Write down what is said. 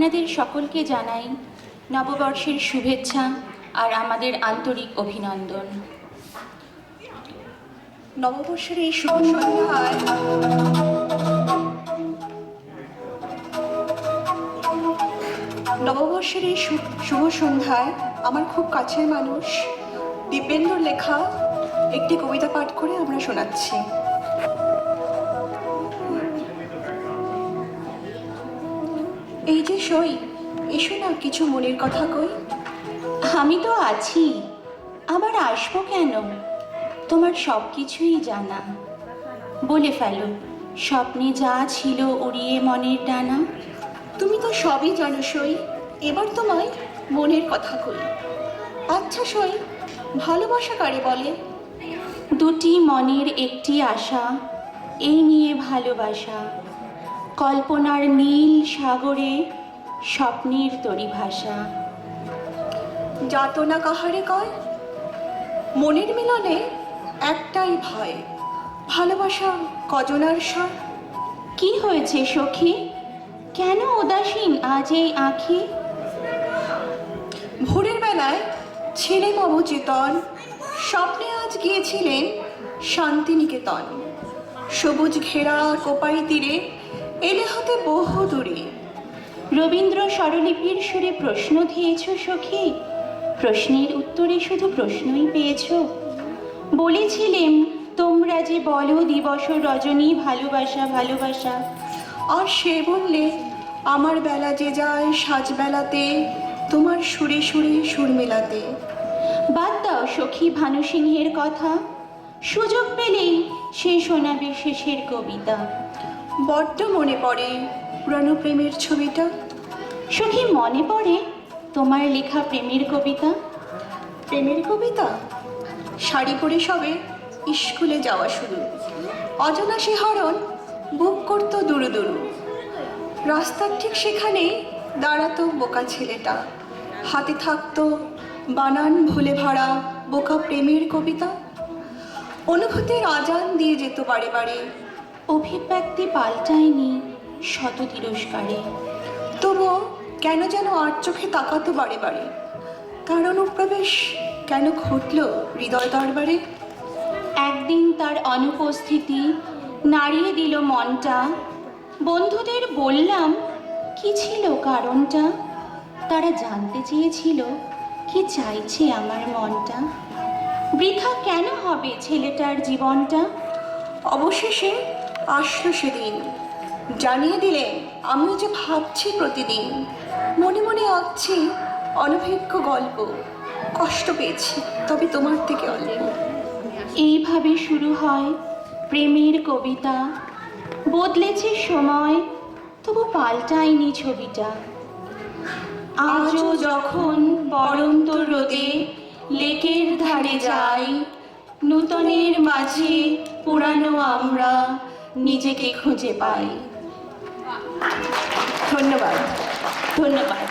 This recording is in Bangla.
আপনাদের সকলকে জানাই নববর্ষের শুভেচ্ছা আর আমাদের আন্তরিক অভিনন্দন। নববর্ষের এই শুভ সন্ধ্যায় শুভ সন্ধ্যায় আমার খুব কাছের মানুষ দিব্যেন্দুর লেখা একটি কবিতা পাঠ করে আমরা শোনাচ্ছি। এই যে সই, এসো না কিছু মনের কথা কই। আমি তো আছি, আবার আসবো কেন? তোমার সব কিছুই জানা। বলে ফেলো, স্বপ্নে যা ছিল উড়িয়ে মনের ডানা। তুমি তো সবই জানো সই, এবার তোমায় মনের কথা কই। আচ্ছা সই, ভালোবাসা কারে বলে? দুটি মনের একটি আশা, এই নিয়ে ভালোবাসা। কল্পনার নীল সাগরে স্বপ্নের তরি ভাষা। যাতনা কাহারে কয়? মনের মিলনে একটাই ভয়, ভালোবাসা কজনার স্বর। কি হয়েছে সখী, কেন উদাসীন আজ এই আঁখি? ভোরের বেলায় ছেলে অবচেতন স্বপ্নে আজ গিয়েছিলেন শান্তিনিকেতন। সবুজ ঘেরা কোপাই তীরে এলে হতে বহু দূরে। রবীন্দ্র স্বরলিপির সুরে প্রশ্ন দিয়েছ সখী, প্রশ্নের উত্তরে শুধু প্রশ্নই পেয়েছ। বলেছিলেন তোমরা যে বলো দিবস রজনী ভালোবাসা ভালোবাসা। আর সে বললে আমার বেলা যে যায় সাজবেলাতে তোমার সুরে সুরে সুর মেলাতে। বাদ দাও সখী ভানু সিংহের কথা, সুযোগ পেলেই সে শোনাবে শেষের কবিতা। বড্ড মনে পড়ে পুরানো প্রেমের ছবিটা। সখী মনে পড়ে তোমার লেখা প্রেমের কবিতা? প্রেমের কবিতা? শাড়ি পরে সবে স্কুলে যাওয়া শুরু, অজানা সে হরণ বুক করতো দুরু দুরু। রাস্তার ঠিক সেখানেই দাঁড়াতো বোকা ছেলেটা, হাতে থাকতো বানান ভুলে ভরা বোকা প্রেমের কবিতা। অনুভূতির আজান দিয়ে যেত বারে বারে, অভিব্যক্তি পাল্টায়নি শত তিরস্কারে। তবুও কেন যেন আর চোখে তাকাতো বারে বারে, তার অনুপ্রবেশ কেন ঘটল হৃদয় দরবারে। একদিন তার অনুপস্থিতি নাড়িয়ে দিল মনটা। বন্ধুদের বললাম কি ছিল কারণটা। তারা জানতে চেয়েছিল কি চাইছে আমার মনটা। বৃথা কেন হবে ছেলেটার জীবনটা? অবশেষে আসলো সেদিন, জানিয়ে দিলে আমিও যে ভাবছি প্রতিদিন। মনে মনে আঁকছি অনভিজ্ঞ গল্প, কষ্ট পেয়েছি তবে তোমার থেকে অল্প। এইভাবে শুরু হয় প্রেমের কবিতা। বদলেছে সময় তবু পাল্টায়নি ছবিটা। আজও যখন পড়ন্ত রোদে লেকের ধারে যাই, নূতনের মাঝে পুরানো আমরা নিজেকে খুঁজে পাই। ধন্যবাদ। ধন্যবাদ।